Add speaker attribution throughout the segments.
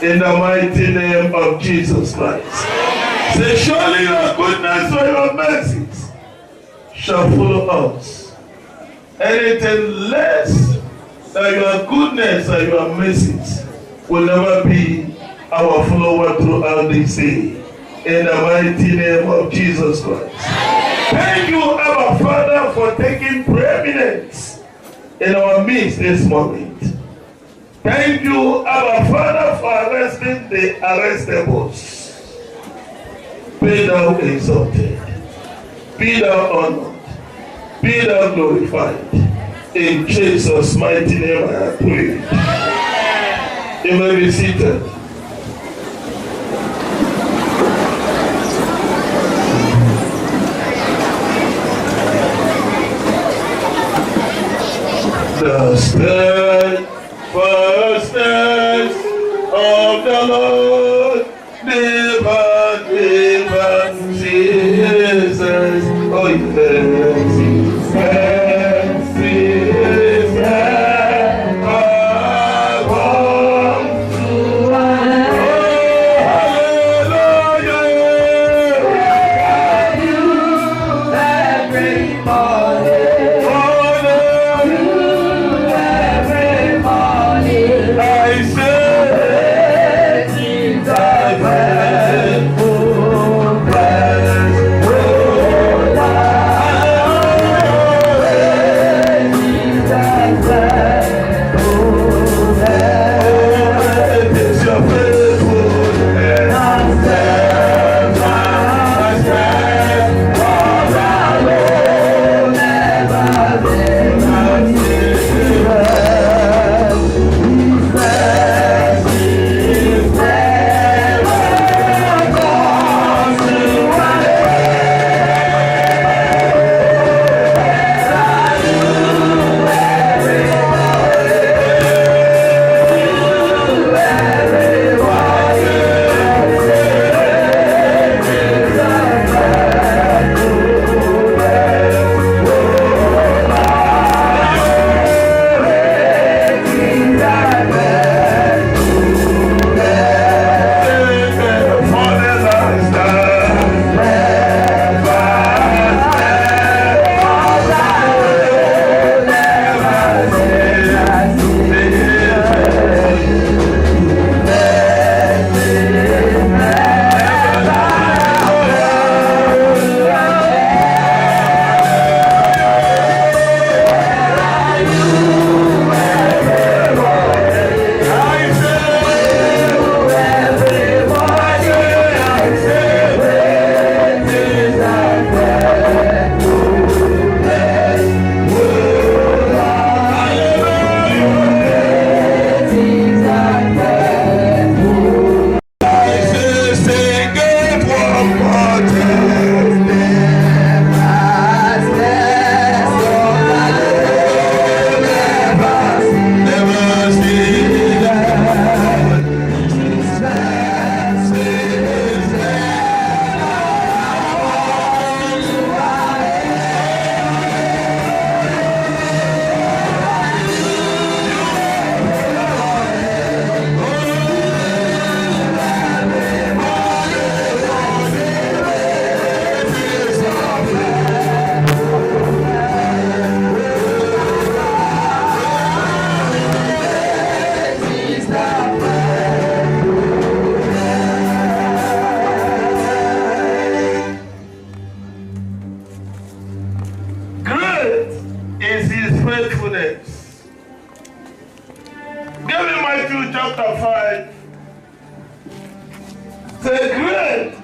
Speaker 1: In the mighty name of Jesus Christ. Say, surely your goodness or your mercies shall follow us. Anything less than your goodness and your mercies will never be our follower throughout this day. In the mighty name of Jesus Christ. Thank you, our Father, for taking preeminence in our midst this moment. Thank you, our Father, for arresting the arrestables. Be thou exalted. Be thou honored. Be thou glorified. In Jesus' mighty name I have prayed. You may be seated. The steadfastness of the Lord never ceases. Oh yes,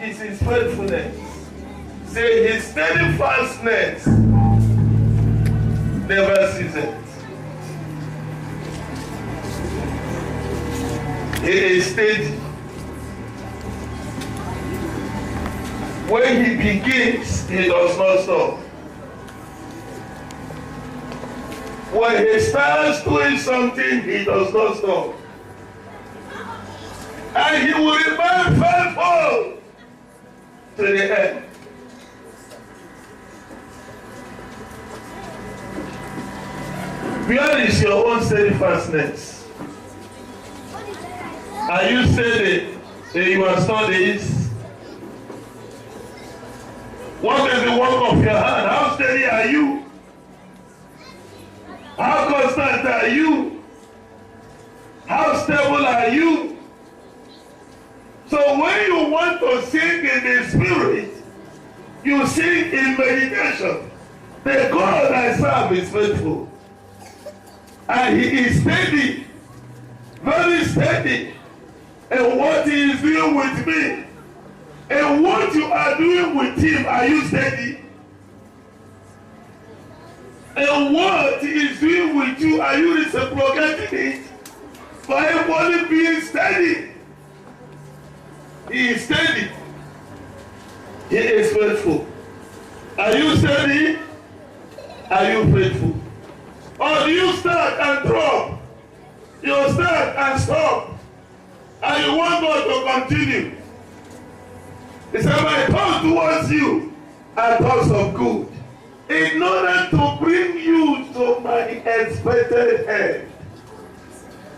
Speaker 1: is his faithfulness. Say his steadfastness never ceases. He is steady. When he begins, he does not stop. When he starts doing something, he does not stop. And he will remain faithful to the end. Where is your own steadfastness? Are you steady in your studies? What is the work of your hand? How steady are you? How constant are you? How stable are you? So when you want to sing in the spirit, you sing in meditation. The God I serve is faithful. And he is steady, very steady. And what he is doing with me, and what you are doing with him, are you steady? And what he is doing with you, are you reciprocating it? For everybody being steady. He is steady. He is faithful. Are you steady? Are you faithful? Or do you start and drop? You start and stop. And you want God to continue. He said, my thoughts towards you are thoughts of good, in order to bring you to my expected end.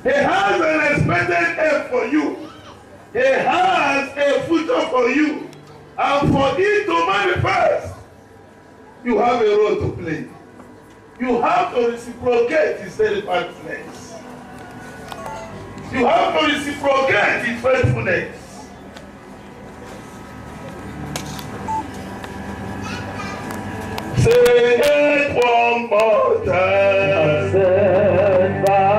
Speaker 1: He has an expected end for you. He has a future for you. And for it to manifest, you have a role to play. You have to reciprocate his steadfastness. You have to reciprocate his faithfulness. Say it one more time. Steadfastness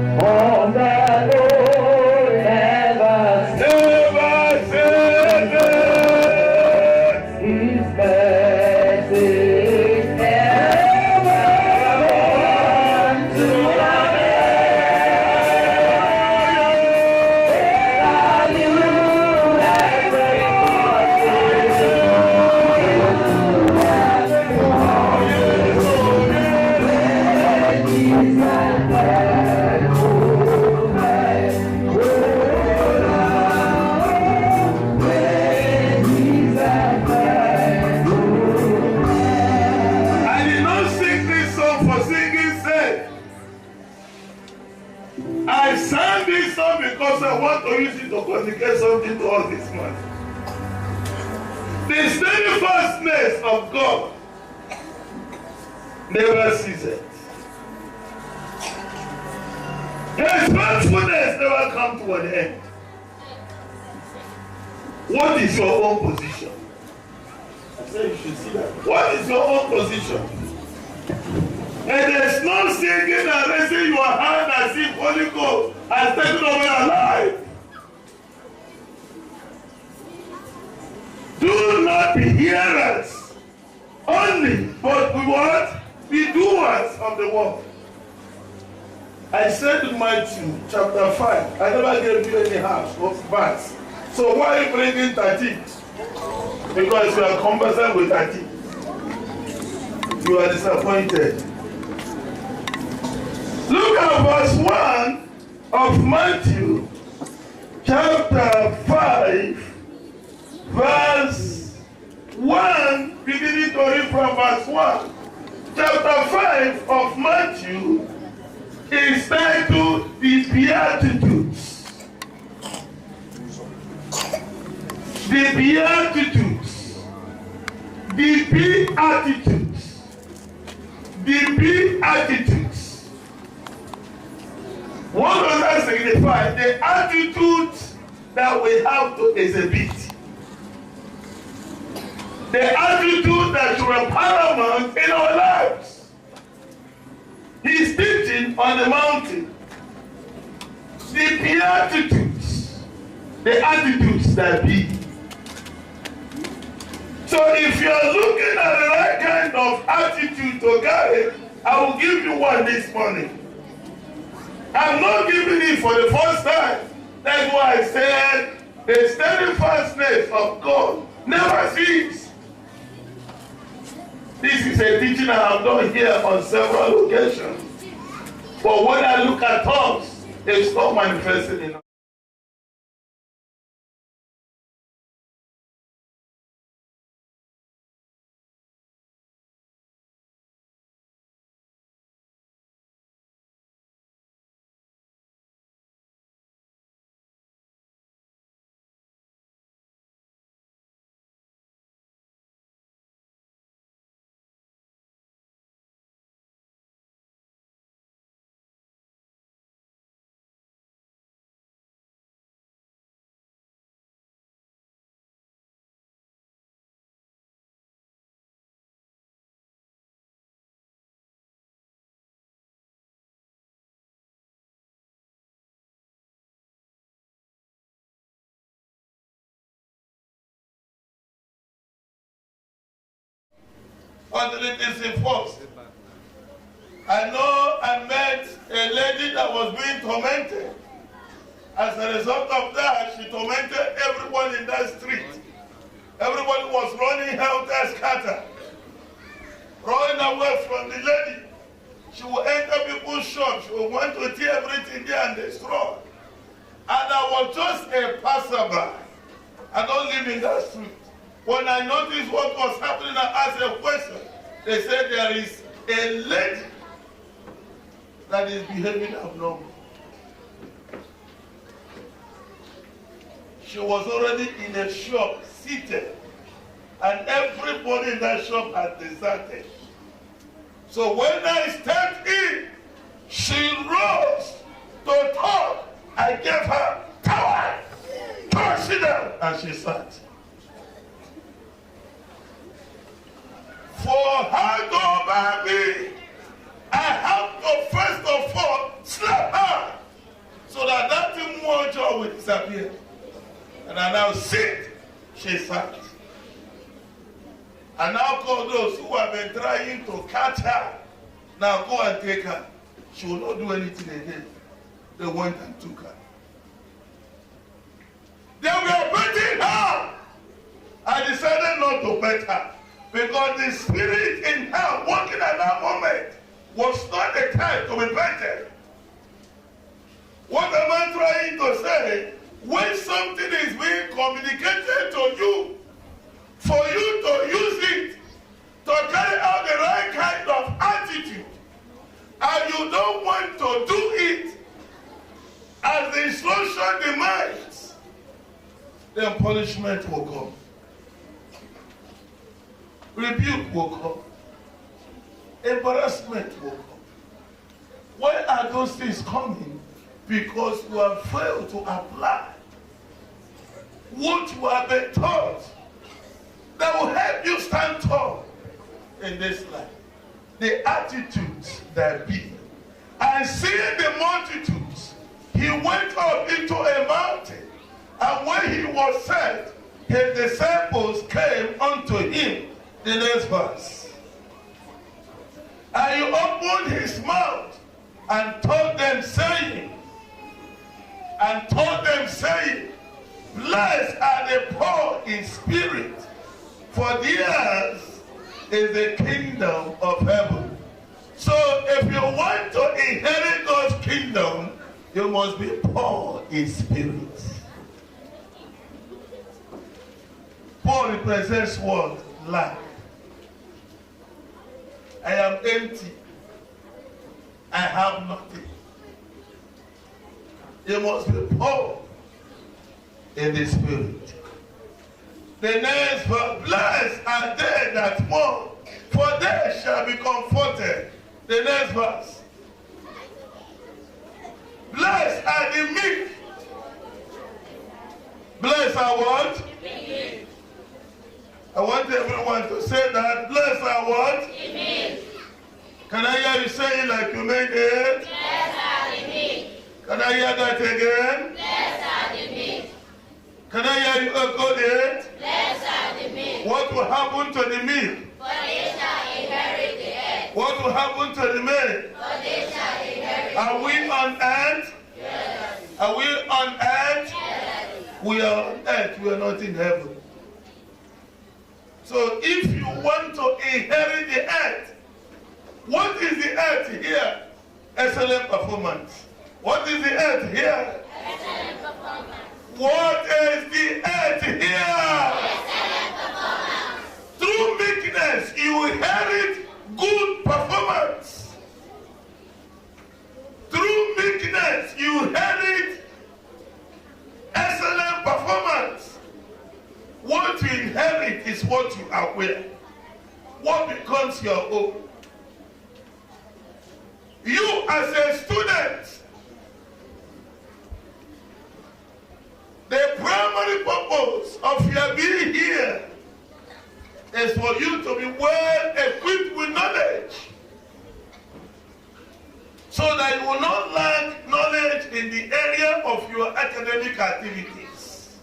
Speaker 1: on the Lord never ceases. His mercy never runs to an because I want to use it to communicate something to us this morning. The steadfastness of God never ceases. His faithfulness never comes to an end. What is your own position? I said you should see that. What is your own position? And there's no singing and raising your hand as if Holy Ghost has taken over your life. Do not be hearers only, but we what? Be doers of the word. I said in Matthew chapter 5, I never gave you any half of verse. So why are you bringing 13? Because you are conversant with 13. You are disappointed. Look at verse 1 of Matthew chapter 5, verse 1, beginning to read from verse 1. Chapter 5 of Matthew is titled The Beatitudes. The Beatitudes. The Beatitudes. The Beatitudes. What does that signify? The attitude that we have to exhibit. The attitude that should be paramount in our lives. He's teaching on the mountain. The Beatitudes. The attitudes that be. So if you are looking at the right kind of attitude to carry, I will give you one this morning. I'm not giving it for the first time. That's why I said the steadfastness of God never ceases. This is a teaching I have done here on several occasions. But when I look at tongues, it's not manifested in us. Until it is enforced. I know I met a lady that was being tormented. As a result of that, she tormented everyone in that street. Everybody was running helter-skelter, running away from the lady. She would enter people's shops. She would want to tear everything there and destroy. And I was just a passerby. I don't live in that street. When I noticed what was happening, I asked a question. They said there is a lady that is behaving abnormal. She was already in a shop, seated, and everybody in that shop had deserted. So when I stepped in, she rose to talk. I gave her power. Sit down, and she sat. For her to obey me, I have to first of all slap her so that that mojo will disappear. And I now sit, she sat. I now call those who have been trying to catch her. Now go and take her. She will not do anything again. They went and took her. They were beating her. I decided not to bet her. Because the spirit in her working at that moment was not the time to be betted. What am I trying to say? When something is being communicated to you, for you to use it, to carry out the right kind of attitude, and you don't want to do it as the instruction demands, then punishment will come. Rebuke will come. Embarrassment will come. Why are those things coming? Because you have failed to apply what you have been taught that will help you stand tall in this life. The attitudes that be. And seeing the multitudes, he went up into a mountain. And when he was set, his disciples came unto him. The next verse. And he opened his mouth and told them, saying, blessed are the poor in spirit, for theirs is the kingdom of heaven. So if you want to inherit God's kingdom, you must be poor in spirit. Poor represents what? Lack. I am empty. I have nothing. You must be poor in the spirit. The next verse, blessed are they that mourn, for they shall be comforted. The next verse. Blessed are the meek. Blessed are what? Meek. I want everyone to say that. Blessed are what? Meek. Can I hear you say it like you made it? Blessed are the meek. Can I hear that again? Blessed are the meek. Can I hear you echo the 8?
Speaker 2: Blessed are the meek,
Speaker 1: What will happen to the meek?
Speaker 2: for they shall inherit the earth.
Speaker 1: What will happen to the meek?
Speaker 2: For they shall inherit.
Speaker 1: Are we on earth?
Speaker 2: Yes.
Speaker 1: Are we on earth?
Speaker 2: Yes.
Speaker 1: We are on earth. We are not in heaven. So if you want to inherit the earth, what is the earth here? Excellent performance. What is the earth here?
Speaker 2: Excellent performance.
Speaker 1: What is the earth here?
Speaker 2: Excellent performance.
Speaker 1: Through meekness, you inherit good performance. Through meekness, you inherit excellent performance. What you inherit is what you acquire. What becomes your own. You as a student, the primary purpose of your being here is for you to be well equipped with knowledge, so that you will not lack knowledge in the area of your academic activities.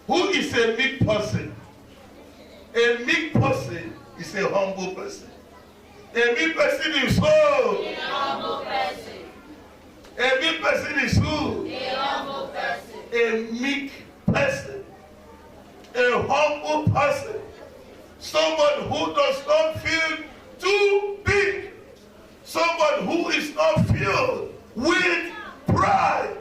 Speaker 1: Who is a meek person? A meek person is a humble person. A meek person is who?
Speaker 2: A humble person.
Speaker 1: A meek person is who?
Speaker 2: A humble person.
Speaker 1: A meek person, a humble person, someone who does not feel too big, someone who is not filled with pride.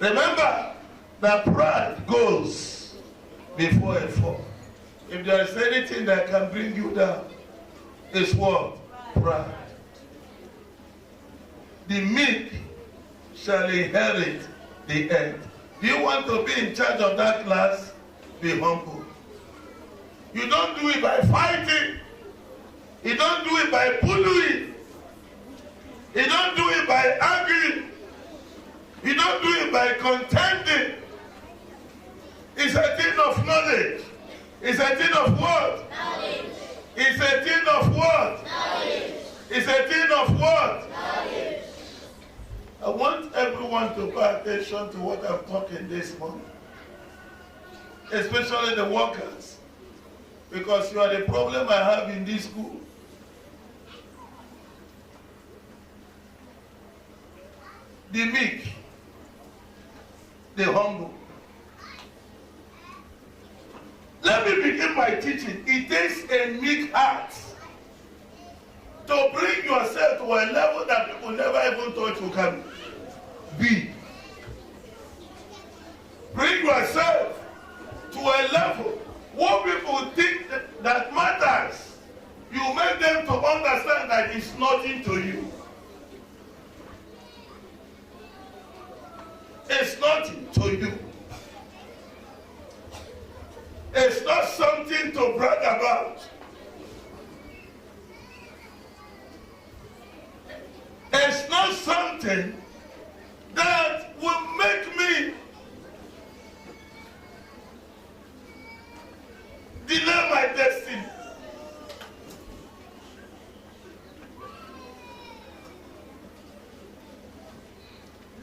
Speaker 1: Remember that pride goes before a fall. If there is anything that can bring you down, it's what? Pride. The meek shall inherit the earth. Do you want to be in charge of that class? Be humble. You don't do it by fighting. You don't do it by bullying. You don't do it by arguing. You don't do it by contending. It's a thing of knowledge. It's a thing of what?
Speaker 2: Knowledge.
Speaker 1: It's a thing of what?
Speaker 2: Knowledge.
Speaker 1: It's a thing of what?
Speaker 2: Knowledge.
Speaker 1: I want everyone to pay attention to what I'm talking this morning, especially the workers, because you are the problem I have in this school. The meek, the humble. Let me begin my teaching. It takes a meek heart to bring yourself to a level that people never even thought you can be. Bring yourself to a level what people think that matters. You make them to understand that it's nothing to you. It's nothing to you. It's not something to brag about. It's not something that will make me delay my destiny.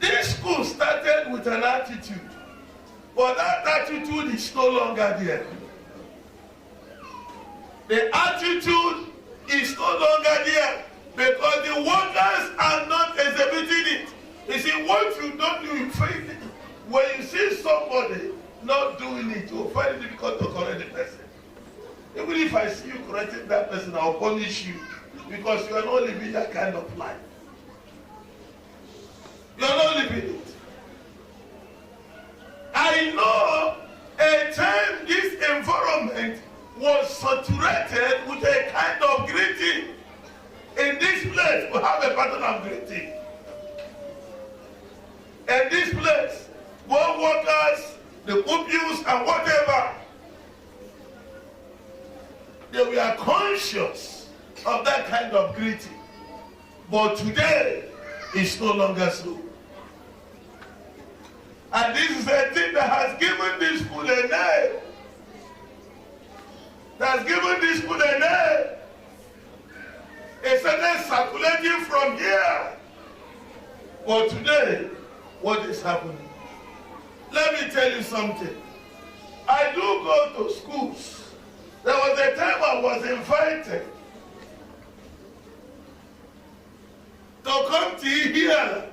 Speaker 1: This school started with an attitude, but that attitude is no longer there. The attitude is no longer there because the workers are not exhibiting it. You see, what you don't do, you fail it. When you see somebody not doing it, you find it difficult to correct the person. Even if I see you correcting that person, I'll punish you because you are not living that kind of life. You are not living it. I know a time this environment was saturated with a kind of greeting. In this place, we have a pattern of greeting. In this place, both workers, the pupils, and whatever, they were conscious of that kind of greeting. But today, it's no longer so. And this is a thing that has given this school a name. That has given this school a name. It started circulating from here. But today, what is happening? Let me tell you something. I do go to schools. There was a time I was invited to come to hear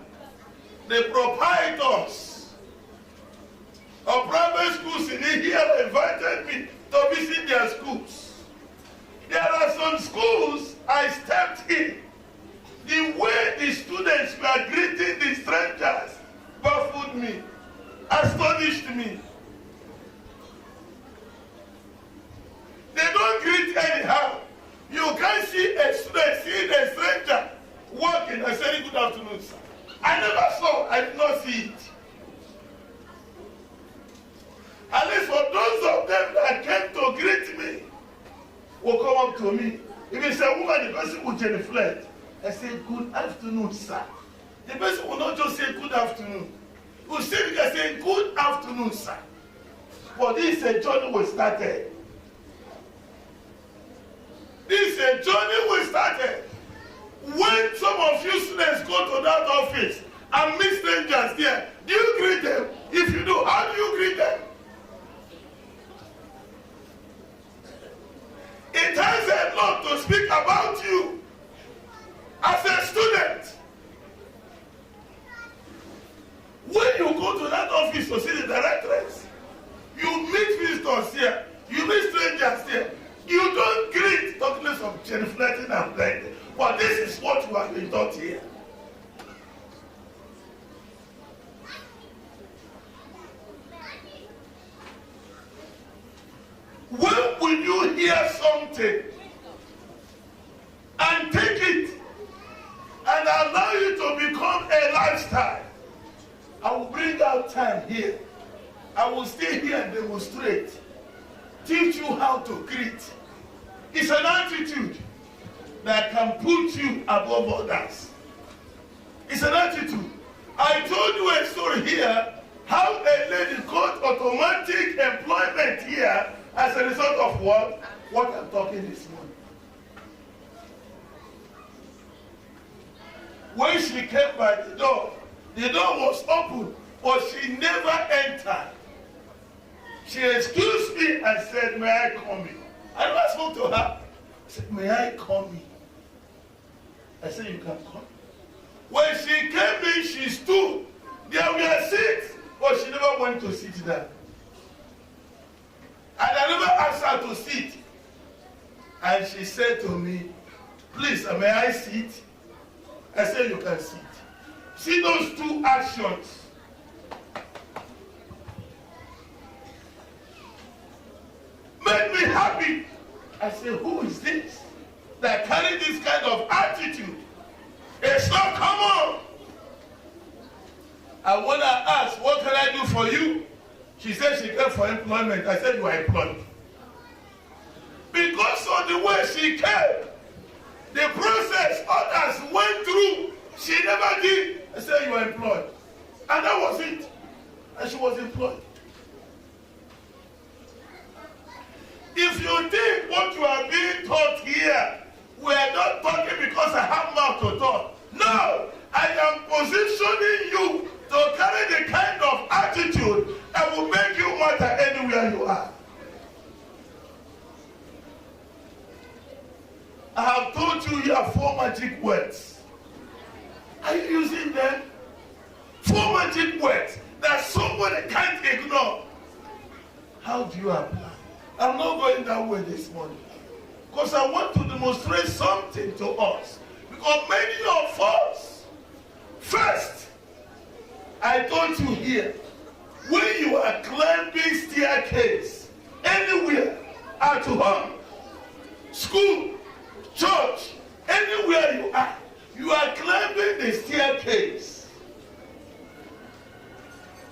Speaker 1: the proprietors of private schools in here invited me to visit their schools. There are some schools I stepped in. The way the students were greeting the strangers baffled me, astonished me. They don't greet anyhow. You can't see a student seeing a stranger walking and saying good afternoon, sir. I never saw, I did not see it. At least for those of them that came to greet me, will come up to me. If it's a woman, the person will genuflect. I say, good afternoon, sir. The person will not just say good afternoon. He will say, good afternoon, sir. But this is a journey we started. This is a journey we started. When some of you students go to that office and meet strangers there, do you greet them? If you do, how do you greet them? It has a lot to speak about you as a student. When you go to that office to see the directress, you meet visitors here, you meet strangers here, you don't greet, talking of genuflecting and blending. But this is what you have been taught here. When will you hear something and take it and allow you to become a lifestyle? I will bring out time here. I will stay here and demonstrate. Teach you how to greet. It's an attitude that can put you above others. It's an attitude. I told you a story here how a lady got automatic employment here as a result of what I'm talking this morning. When she came by the door was open, but she never entered. She excused me and said, may I come in? I never spoke to her. I said, may I come in? I said, you can come. When she came in, she stood. There were seats, but she never went to sit down. And I never asked her to sit. And she said to me, please, may I sit? I said, you can sit. See those two actions. Made me happy. I said, who is this that carry this kind of attitude? It's not common. And when I asked, what can I do for you? She said she came for employment. I said, you are employed. Because of the way she came, the process others went through, she never did. I said, you are employed. And that was it. And she was employed. If you think what you are being taught here, we are not talking because I have mouth to talk. No, I am positioning you to carry the kind of attitude that will make you matter anywhere you are. I have told you here 4 magic words. Are you using them? 4 magic words that somebody can't ignore. How do you apply? I'm not going that way this morning. Because I want to demonstrate something to us. Because many of us, first, I told you here, when you are climbing staircase, anywhere, at home, school, church, anywhere you are climbing the staircase.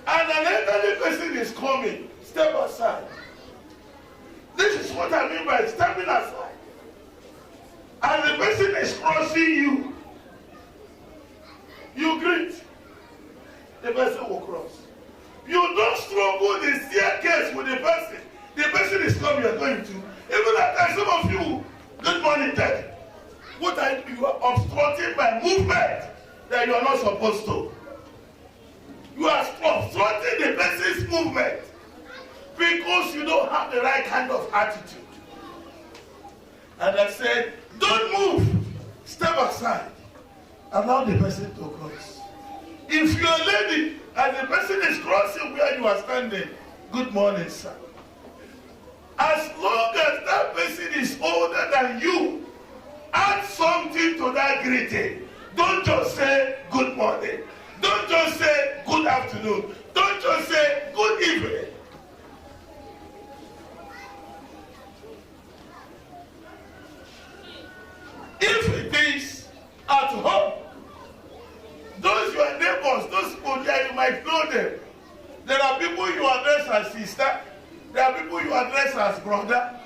Speaker 1: And an elderly person is coming, step aside. This is what I mean by stepping aside. And the person is crossing you. You greet. The person will cross. You don't struggle the staircase with the person. The person is coming, you're going to. Even at some of you, good morning, Daddy. What are you are obstructing my movement that you are not supposed to. You are obstructing the person's movement because you don't have the right kind of attitude. And I said, don't move. Step aside. Allow the person to cross. If you're a lady and the person is crossing where you are standing, good morning, sir. As long as that person is older than you, add something to that greeting. Don't just say good morning. Don't just say good afternoon. Don't just say good evening. If it is at home, those your neighbors, those people there, you might know them. There are people you address as sister. There are people you address as brother.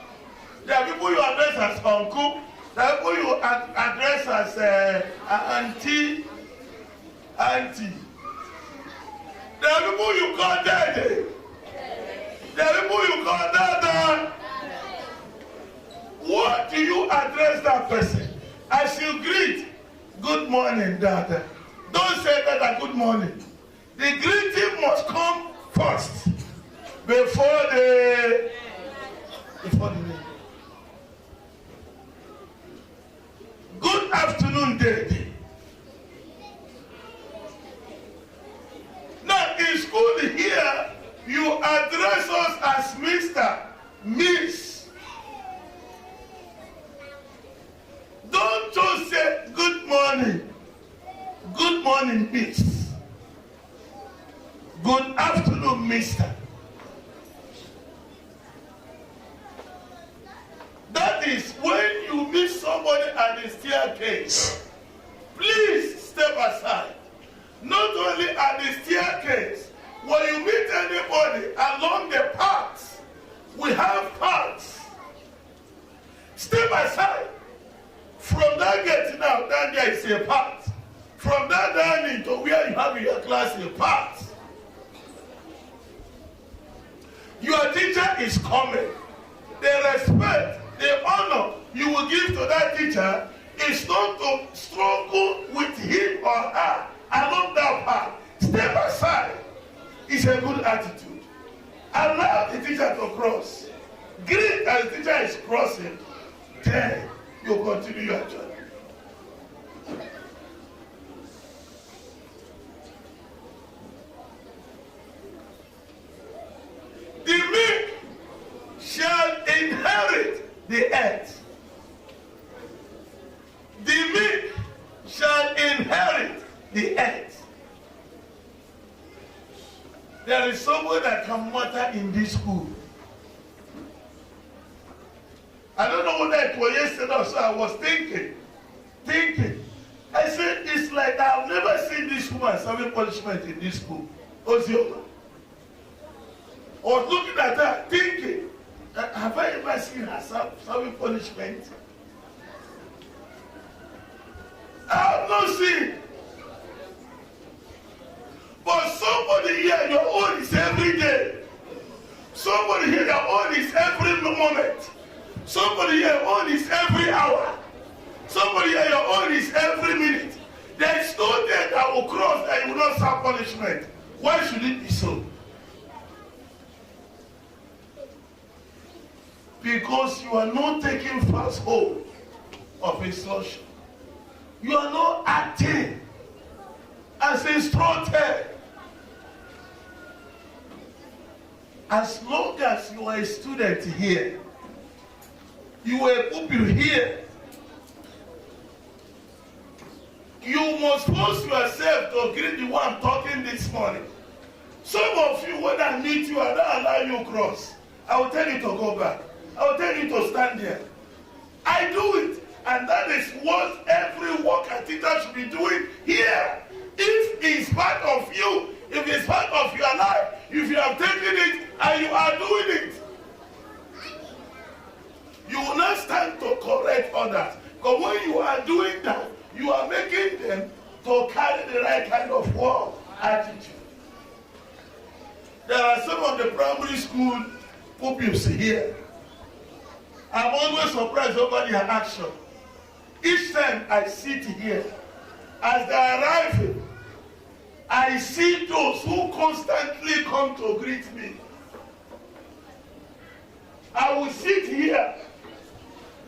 Speaker 1: There are people you address as uncle. There are people you address as auntie. There are people you call daddy. There are people you call dada. What do you address that person? As you greet, good morning, dada. Don't say dada, good morning. The greeting must come first before the name. Good afternoon, daddy. Now, in school here, you address us as Mr., Miss. Don't just say good morning. Good morning, Miss. Good afternoon, Mister. That is when you meet somebody at the staircase. Please step aside. Not only at the staircase, when you meet anybody along the paths, we have paths. Step aside. From that gate now, down there is a path. From that down into where you have your class, a path. Your teacher is coming. The respect, the honor you will give to that teacher is not to struggle with him or her along that path. Step aside. It's a good attitude. Allow the teacher to cross. Greet as the teacher is crossing. Then you continue your journey. The meek shall inherit the earth. The meek shall inherit the earth. There is someone that can matter in this school. I don't know whether it was yesterday or so. I was thinking. I said, it's like I've never seen this woman serving punishment in this school. Ozioma. I was looking at her, thinking, have I ever seen her serving punishment? I have not seen. But somebody here, your own is every day. Somebody here, your own is every moment. Somebody here, your own is every hour. Somebody here, your own is every minute. There is no day that will cross and you will not serve punishment. Why should it be so? Because you are not taking fast hold of instruction. You are not acting as instructed. As long as you are a student here, you are a pupil here, you must force yourself to greet the one talking this morning. Some of you, when I meet you, I don't allow you to cross. I will tell you to go back. I will tell you to stand there. I do it. And that is what every worker teacher should be doing here. If it's part of you, if it's part of your life, if you have taken it and you are doing it, you will not stand to correct others. Because when you are doing that, you are making them to carry the right kind of work attitude. There are some of the primary school pupils here. I'm always surprised over their action. Each time I sit here, as they are arriving, I see those who constantly come to greet me. I will sit here.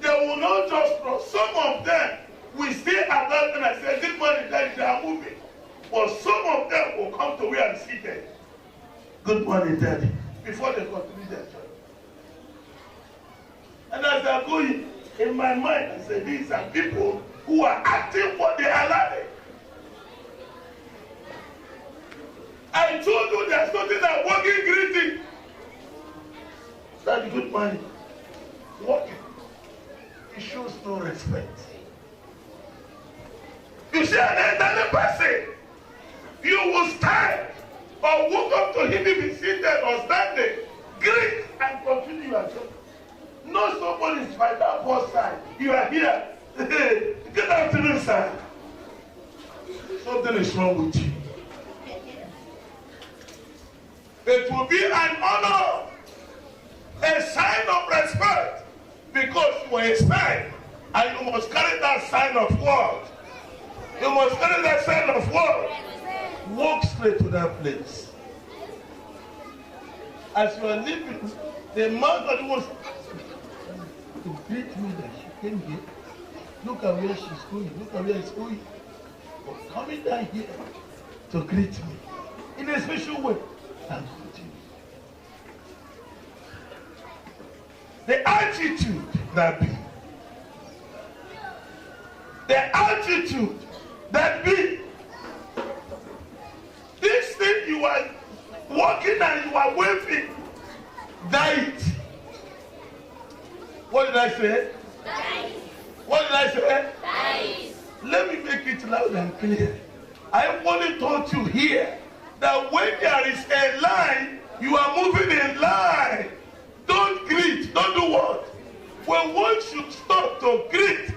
Speaker 1: They will not just cross. Some of them will stay at that and I say, good morning, Daddy, they are moving. But some of them will come to where I'm seated. Good morning, Daddy, before they continue their job. And as they're going, in my mind, I say, these are people who are acting what they are learning. I told you there's nothing like walking greeting. Daddy, good morning. Walking. It shows no respect. You see an elderly person, you will stand or walk up to him if he's seated or standing, greet and continue your job. No, somebody is by that both side. You are here. Good afternoon, sir. Something is wrong with you. It will be an honor, a sign of respect, because you are a sign, and you must carry that sign of word. You must carry that sign of word. Walk straight to that place. As you are leaving, the man that was to greet me that she came here. Look at where she's going. Look at where she's going. But coming down here to greet me in a special way. And continue. The attitude that be. The attitude that be. This thing you are walking and you are waving. Died. What did I say?
Speaker 2: Dice.
Speaker 1: What did I say?
Speaker 2: Dice.
Speaker 1: Let me make it loud and clear. I only taught you here that when there is a line, you are moving in line. Don't greet. Don't do what? When one should stop to greet,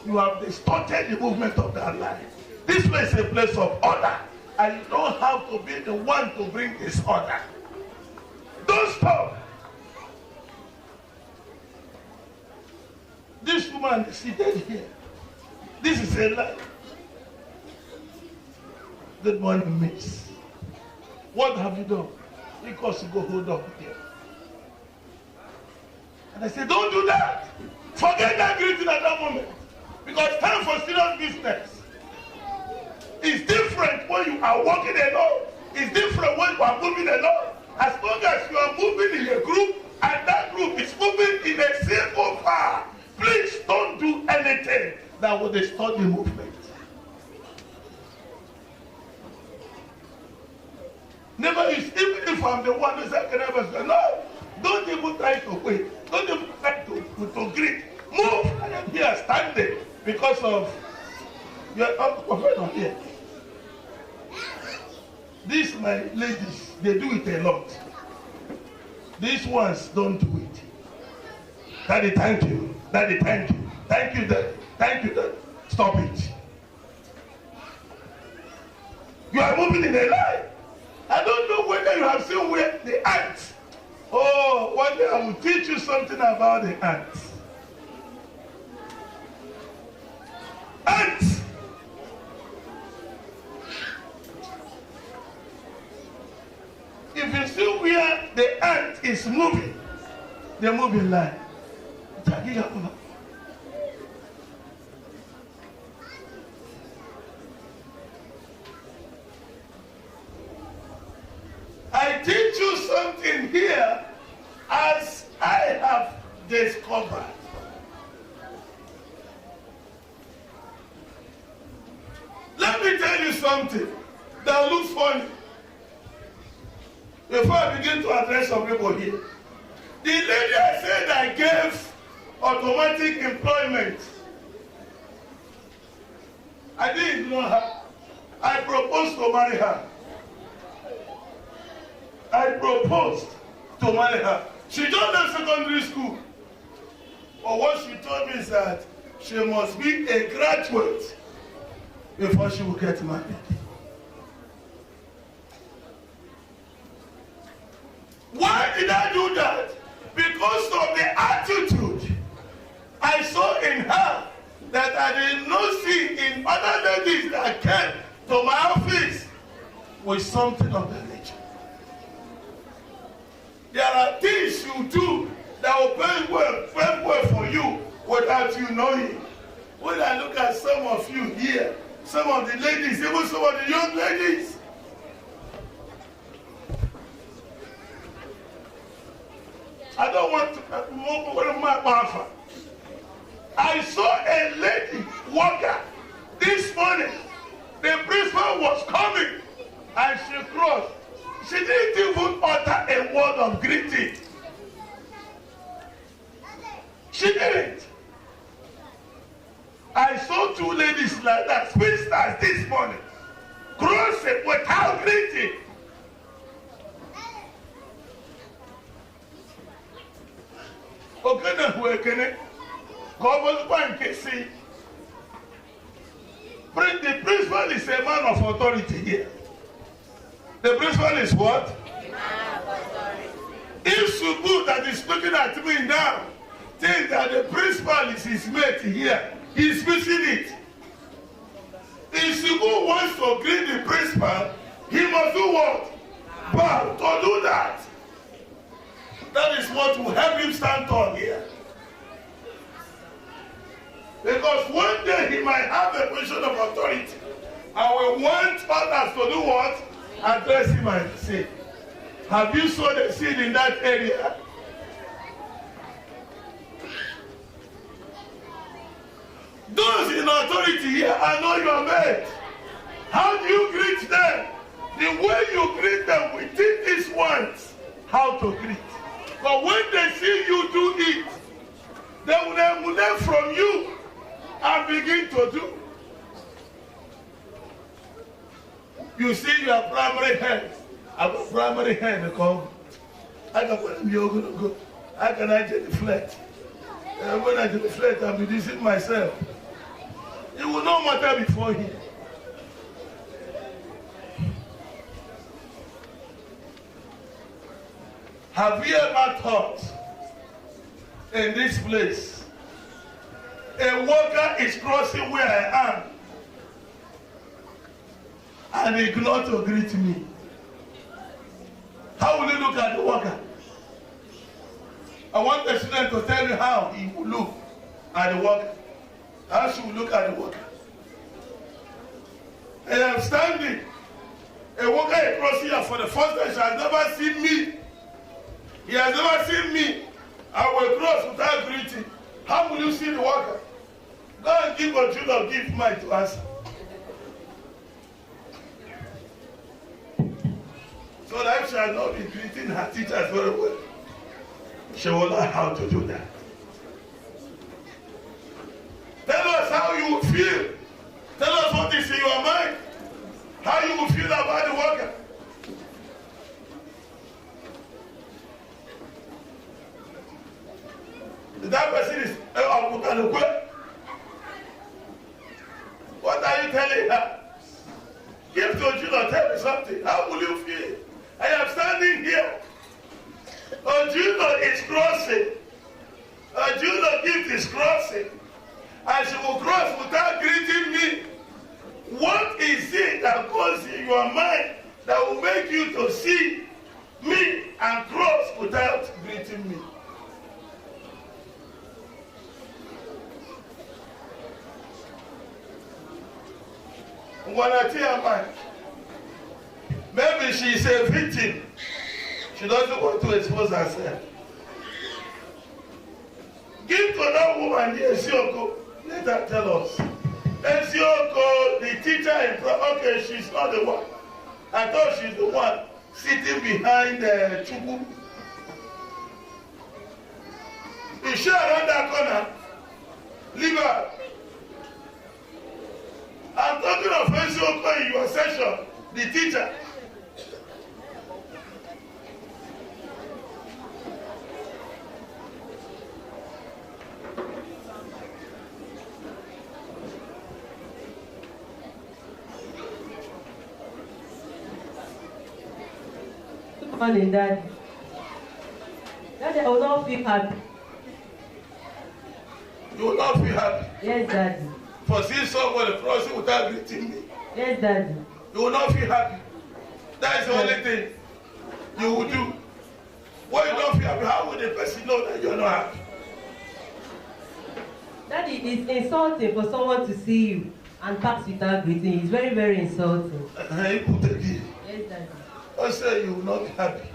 Speaker 1: you have distorted the movement of that line. This place is a place of order, and you don't have to be the one to bring disorder. Don't stop. This woman is seated here. This is a lie. Good morning, miss. What have you done? Because you go hold up here. And I said, don't do that. Forget that greeting at that moment. Because time for serious business. It's different when you are walking alone. It's different when you are moving alone. As long as you are moving in a group and that group is moving in a single file, please don't do anything that will distort the movement. Never is, even if I'm the one who said, can never say, no, don't even try to wait. Don't even try to greet. Move. I am here standing because of your uncle here. These my ladies, they do it a lot. These ones don't do it. Daddy, thank you. Daddy, thank you. Thank you, Daddy. Thank you, Daddy. Stop it. You are moving in a line. I don't know whether you have seen where the ants. Oh, one day I will teach you something about the ants. Ants. If you see where the ant is moving, they move in line. I teach you something here as I have discovered. Let me tell you something that looks funny. Before I begin to address some people here, the lady I said I gave automatic employment, I didn't know her. I proposed to marry her. I proposed to marry her. She just left secondary school. But what she told me is that she must be a graduate before she will get married. Why did I do that? Because of the attitude I saw in her that I did not see in other ladies that came to my office. with something of that nature. There are things you do that will pay well for you without you knowing. When I look at some of you here, some of the ladies, even some of the young ladies, I don't want to I saw a lady walker this morning. The principal was coming and she crossed. She didn't even utter a word of greeting. She didn't. I saw two ladies like that, spinsters this morning, crossing without greeting. Okene huekene, Governor Bankesi. The principal is a man of authority here. The principal is what? A man of authority. If Subu that is looking at me now think that the principal is his mate here, he's missing it. If Subu wants to greet the principal, he must do what? Bow to do that. That is what will help him stand tall here. Because one day he might have a position of authority and will want others to do what? Address him and say, have you sowed a seed in that area? Those in authority here, I know you are made. How do you greet them? The way you greet them within these ones, how to greet. But when they see you do it, they will learn from you and begin to do. You see your primary head. I have a primary head. I can put them go. I can actually deflect. And when I deflect, I'm reducing myself. It will not matter before him. Have you ever thought in this place, a worker is crossing where I am and ignore to greet me? How will you look at the worker? I want the student to tell you how he will look at the worker. How should we look at the worker? And I'm standing. A worker is crossing here for the first time. He has never seen me. He has never seen me. I will cross without greeting. How will you see the worker? Go and give what you don't give mine to answer. So that shall not be greeting her teachers very well. She will learn how to do that. Tell us how you will feel. Tell us what is in your mind. How you will feel about the worker. That person is what are you telling her? Give to Juno, tell me something. How will you feel? I am standing here. Juno is crossing. Juno gift is crossing. And she will cross without greeting me. What is it that goes in your mind that will make you to see me and cross without greeting me? Maybe she is a victim. She doesn't want to expose herself. Give to that woman the Esioko. Let her tell us. Esioko, the teacher in okay, she's not the one. I thought she's the one sitting behind Chubu. Is she around that corner? Leave her. I'm talking of Esioko in your session, the teacher.
Speaker 3: Good morning, Daddy. Daddy, I will not feel happy.
Speaker 1: You will not feel happy?
Speaker 3: Yes, Daddy.
Speaker 1: For seeing somebody crossing without greeting me?
Speaker 3: Yes, Daddy.
Speaker 1: You will not feel happy? That's the only thing you will do. When you don't feel happy, how will the person know that you're not happy?
Speaker 3: Daddy, it's insulting for someone to see you and pass without greeting. It's very, very insulting.
Speaker 1: He put again.
Speaker 3: Yes, Daddy.
Speaker 1: I say you will not be happy.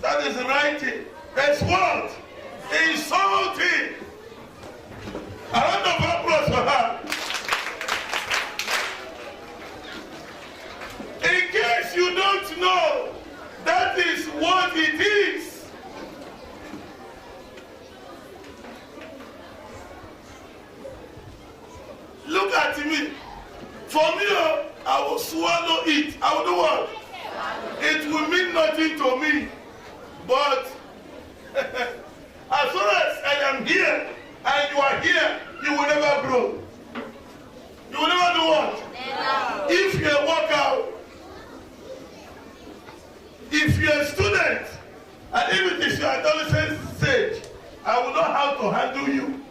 Speaker 1: That is the right thing. That's what? Insulting. A round of applause for her. In case you don't know, that is what it is. Look at me. For me, I will swallow it. I will do what? It will mean nothing to me. But as soon as I am here and you are here, you will never grow. You will never do what? Never. If you are a workout, if you are a student, and if it is your adolescent stage, I will know how to handle you.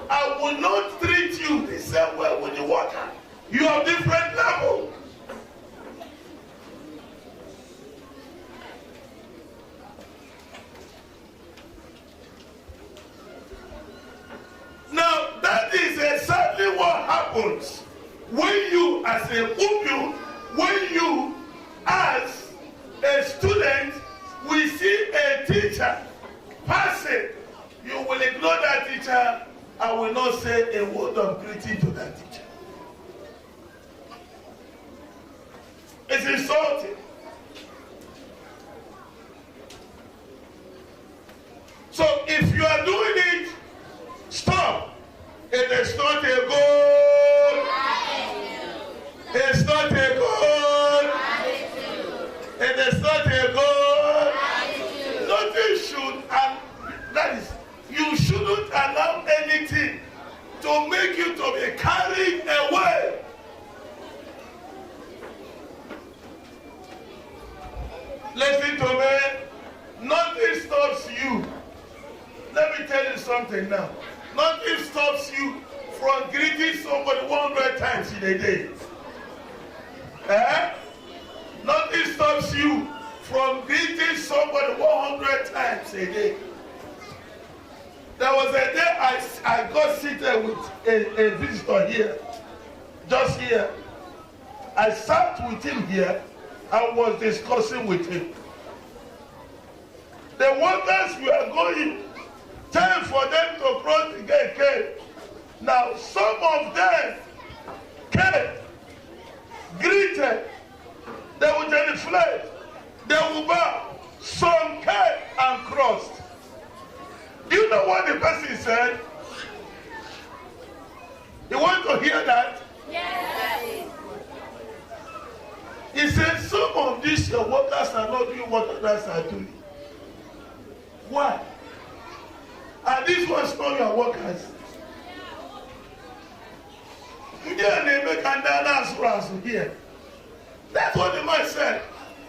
Speaker 1: I will not treat you the same way when you work out. You are different level. Now, that is exactly what happens when you, as a pupil, when you, as a student, we see a teacher passing, you will ignore that teacher. I will not say a word of greeting to that teacher. It's insulting. So if you are doing it, stop. It is not a goal. It's not a goal. It is not a goal. Nothing should, and that is, you shouldn't allow anything to make you to be carried away. Listen to me. Nothing stops you. Let me tell you something now. Nothing stops you from greeting somebody 100 times in a day. Nothing stops you from greeting somebody 100 times a day. There was a day I got seated with a visitor here, just here. I sat with him here and was discussing with him. The workers were going, time for them to cross the gate came. Now some of them came, greeted, they would genuflect, they would bow. Some came and crossed. Do you know what the person said? You want to hear that?
Speaker 2: Yes.
Speaker 1: He said, some of these your workers are not doing what others are doing. Why? And these ones not your workers. That's what the man said.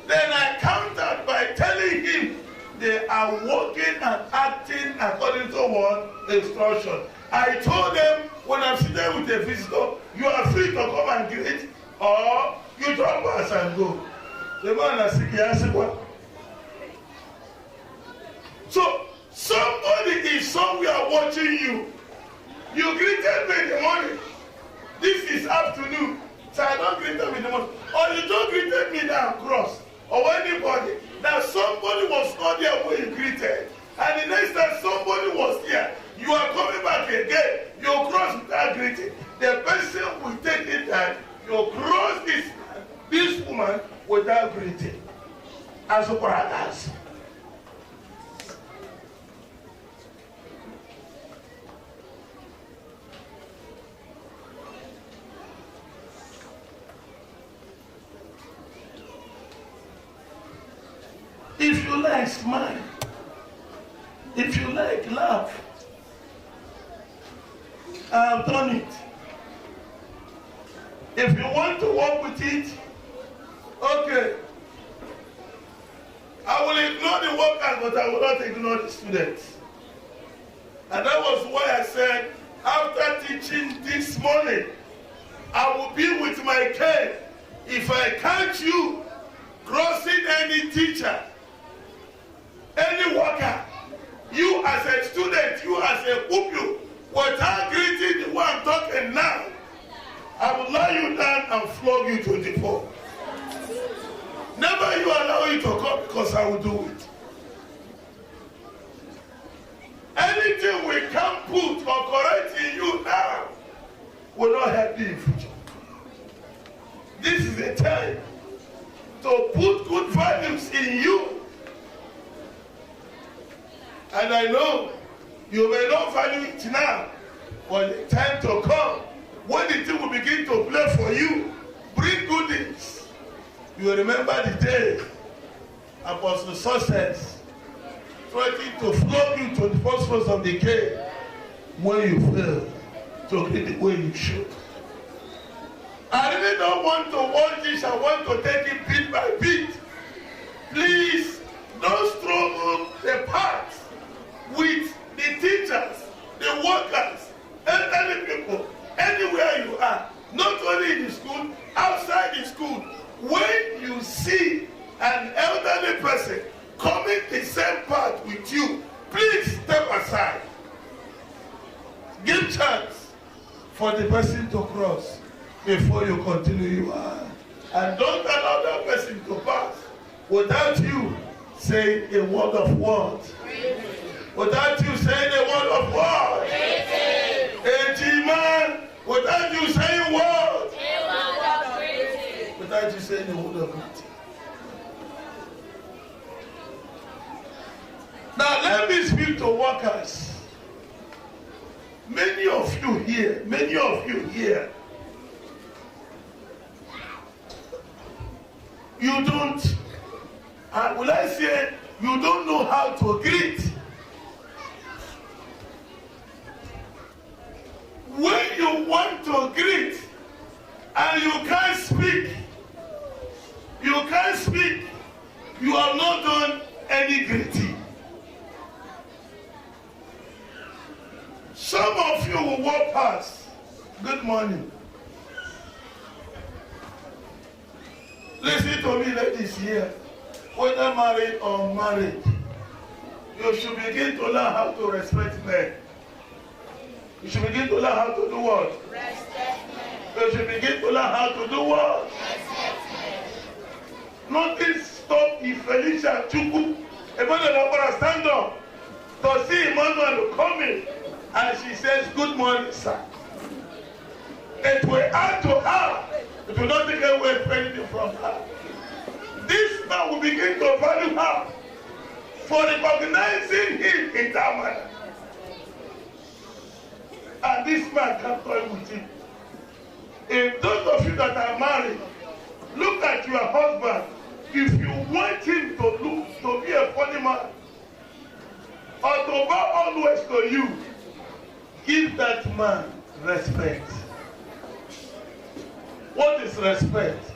Speaker 1: Then I countered by telling him they are working and acting according to what? Instruction. I told them when I'm sitting with a visitor, you are free to come and greet, or you drop us and go. The man has said, what? So somebody is somewhere watching you. You greeted me in the morning. This is afternoon. So I don't greet them in the morning. Or you don't greet me now cross. Or anybody. Now somebody was not there when you greeted. And the next time somebody was here, you are coming back again. You cross without greeting. The person will take it that you cross this woman without greeting. As a brothers. If you like, smile. If you like, laugh. I have done it. If you want to work with it, okay. I will ignore the workers, but I will not ignore the students. And that was why I said, after teaching this morning, I will be with my cane If I catch you crossing any teacher, any worker, you as a student, you as a pupil, without greeting the one talking now, I will lie you down and flog you to the floor. Never you allow it to come, because I will do it. Anything we can put or correct in you now will not help you in future. This is the time to put good values in you. And I know you may not value it now, but the time to come, when the thing will begin to play for you, bring good things. You will remember the day Apostle Success threatened to flog you to the first floors of the cave when you fail to read the way you should. I really don't want to watch this. I want to take it bit by bit. Please don't struggle the path with the teachers, the workers, elderly people, anywhere you are, not only in the school, outside the school. When you see an elderly person coming the same path with you, please step aside. Give chance for the person to cross before you continue. And don't allow that person to pass without you saying a word of words. Without you saying a word of words. Man, without you saying words. Without you saying a word of greeting. Now let me speak to workers. Many of you here, you don't, will I say, you don't know how to greet. When you want to greet and you can't speak, you have not done any greeting. Some of you will walk past. Good morning. Listen to me, ladies here. Whether married or unmarried, you should begin to learn how to respect men. You should begin to learn how to do what?
Speaker 2: Respect men.
Speaker 1: You should begin to learn how to do what?
Speaker 2: Respect men.
Speaker 1: Nothing stop if Felicia Chukwu, Emmanuel stand up to see Emmanuel coming, and she says, "Good morning, sir." It will add to her. It will not take away anything from her. This man will begin to value her for recognizing him in that manner. And this man can toy with him. If those of you that are married, look at your husband. If you want him to be a funny man, or to bow always to you, give that man respect. What is respect?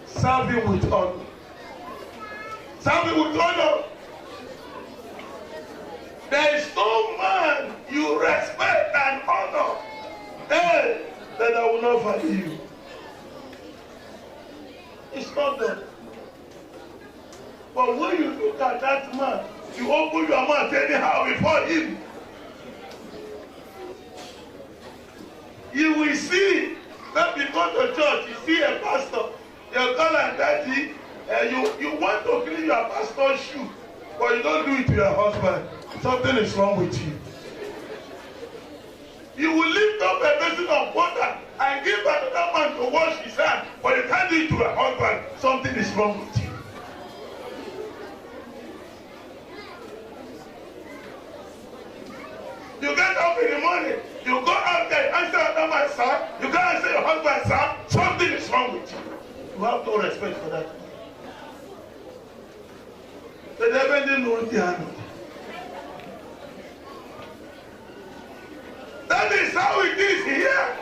Speaker 1: Serve him with honor. Serve him with honor. There is no man you respect and honor, that I will not value you. It's not done. But when you look at that man, you open your mouth anyhow before him, you will see that you go to church, you see a pastor, you call and daddy, you want to clean your pastor's shoe, but you don't do it to your husband. Something is wrong with you. You will lift up a basin of water and give another man to wash his hand, but you can't do it to your husband. Something is wrong with you. You get up in the morning, you go out there, answer another man's son, you go answer your husband's son, something is wrong with you. You have no respect for that. The devil didn't know the hand. That is how it is here.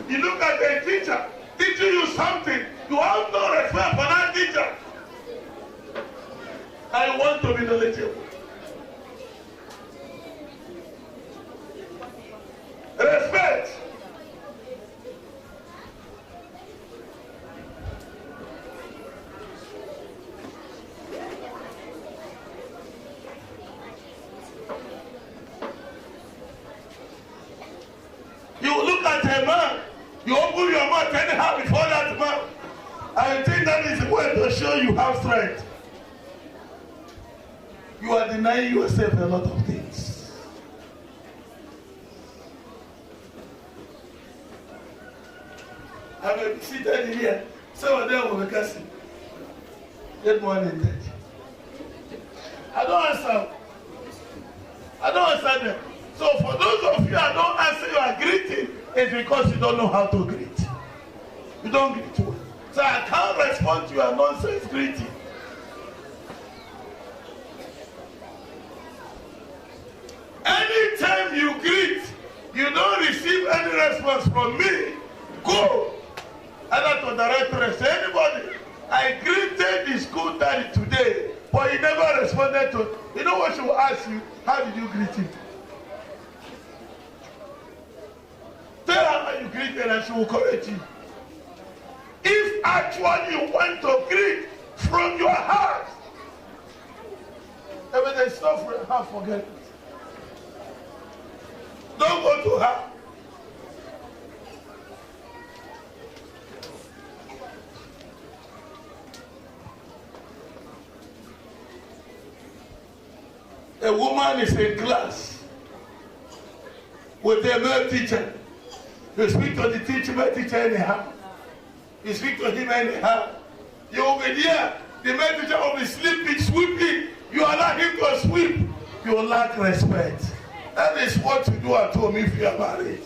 Speaker 1: You look at a teacher teaching you something, you have no respect for that teacher. I want to be knowledgeable. Respect. open your mouth anyhow before that man. I think that is the way to show you have strength. You are denying yourself a lot of things. I may be seated here. Some of them will be cussing. Good morning, Daddy. I don't answer. I don't answer them. So for those of you that don't answer your greeting, it's because you don't know how to greet. You don't greet well. So I can't respond to your nonsense greeting. Anytime you greet, you don't receive any response from me, go. Either to direct rest. Anybody, I greeted the school daddy today, but he never responded to it. You know what she will ask you? How did you greet him? Tell her how you greeted and she will correct you. If actually you want to greet from your heart, if there's stuff for her, forget it. Don't go to her. A woman is in class with a male teacher. You speak to the male teacher anyhow. You speak to him anyhow. You will be there. The male teacher will be sleeping, sweeping. You allow him to sweep. You lack respect. That is what you do at home if you are married.